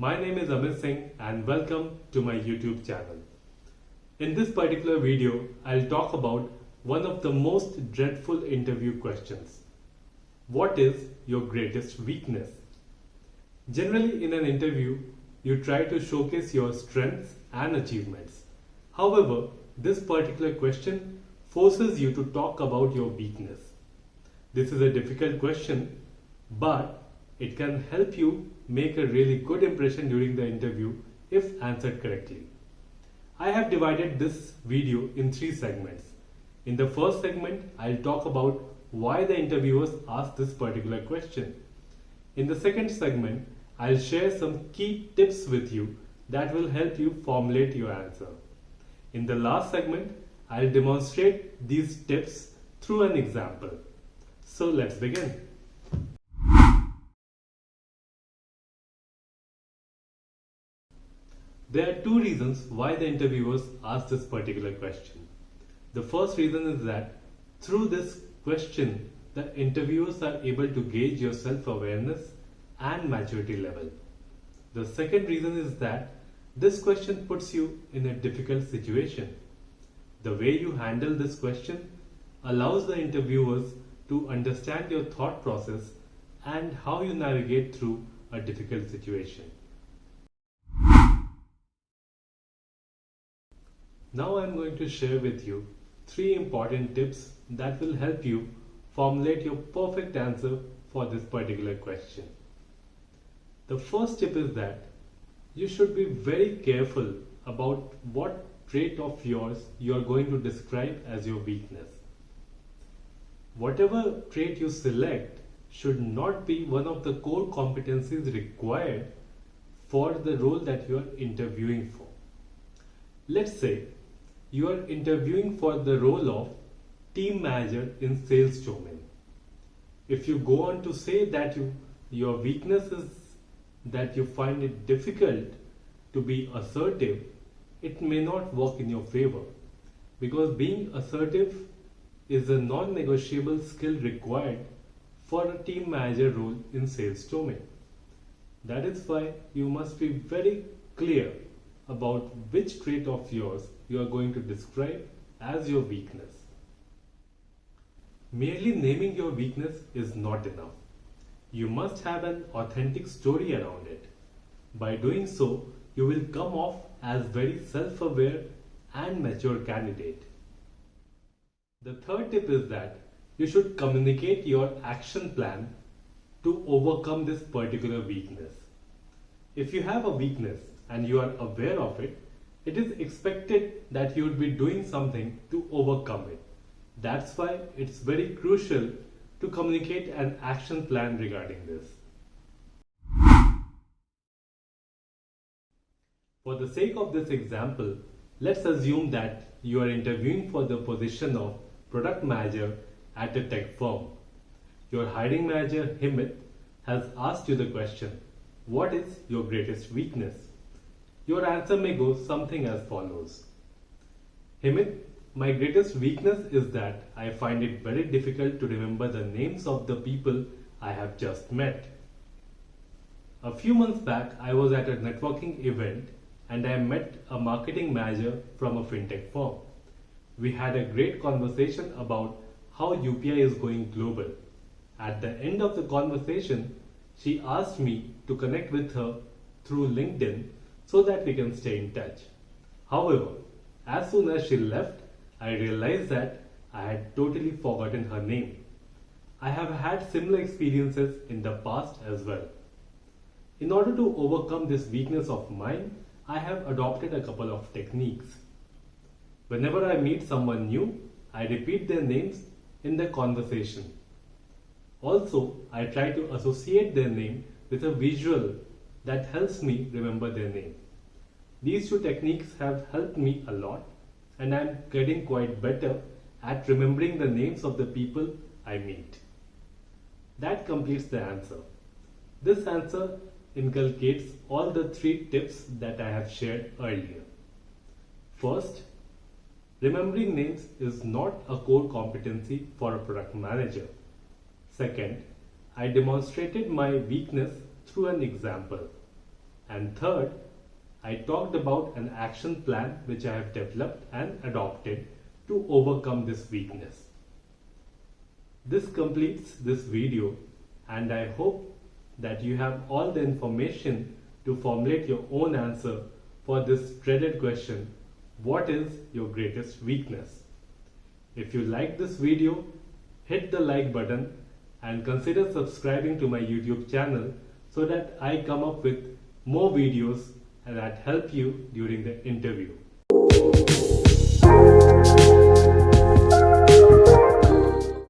My name is Amit Singh and welcome to my YouTube channel. In this particular video, I'll talk about one of the most dreadful interview questions. What is your greatest weakness? Generally, in an interview, you try to showcase your strengths and achievements. However, this particular question forces you to talk about your weakness. This is a difficult question, but it can help you make a really good impression during the interview if answered correctly. I have divided this video in 3 segments. In the first segment, I'll talk about why the interviewers asked this particular question. In the second segment, I'll share some key tips with you that will help you formulate your answer. In the last segment, I'll demonstrate these tips through an example. So let's begin. There are 2 reasons why the interviewers asked this particular question. The first reason is that through this question, the interviewers are able to gauge your self-awareness and maturity level. The second reason is that this question puts you in a difficult situation. The way you handle this question allows the interviewers to understand your thought process and how you navigate through a difficult situation. Now I am going to share with you 3 important tips that will help you formulate your perfect answer for this particular question. The first tip is that you should be very careful about what trait of yours you are going to describe as your weakness. Whatever trait you select should not be one of the core competencies required for the role that you are interviewing for. Let's say you are interviewing for the role of team manager in sales domain. If you go on to say that your weakness is that you find it difficult to be assertive, it may not work in your favor, because being assertive is a non-negotiable skill required for a team manager role in sales domain. That is why you must be very clear about which trait of yours you are going to describe as your weakness. Merely naming your weakness is not enough. You must have an authentic story around it. By doing so, you will come off as very self-aware and mature candidate. The third tip is that you should communicate your action plan to overcome this particular weakness. If you have a weakness and you are aware of it, it is expected that you would be doing something to overcome it. That's why it's very crucial to communicate an action plan regarding this. For the sake of this example, let's assume that you are interviewing for the position of product manager at a tech firm. Your hiring manager, Himit, has asked you the question, what is your greatest weakness? Your answer may go something as follows. Himit, my greatest weakness is that I find it very difficult to remember the names of the people I have just met. A few months back, I was at a networking event and I met a marketing manager from a fintech firm. We had a great conversation about how UPI is going global. At the end of the conversation, she asked me to connect with her through LinkedIn so that we can stay in touch. However, as soon as she left, I realized that I had totally forgotten her name. I have had similar experiences in the past as well. In order to overcome this weakness of mine, I have adopted a couple of techniques. Whenever I meet someone new, I repeat their names in the conversation. Also, I try to associate their name with a visual that helps me remember their name. These 2 techniques have helped me a lot, and I am getting quite better at remembering the names of the people I meet. That completes the answer. This answer inculcates all the 3 tips that I have shared earlier. First, remembering names is not a core competency for a product manager. Second, I demonstrated my weakness through an example. And third, I talked about an action plan which I have developed and adopted to overcome this weakness. This completes this video, and I hope that you have all the information to formulate your own answer for this dreaded question, what is your greatest weakness? If you like this video, hit the like button and consider subscribing to my YouTube channel so that I come up with more videos that help you during the interview.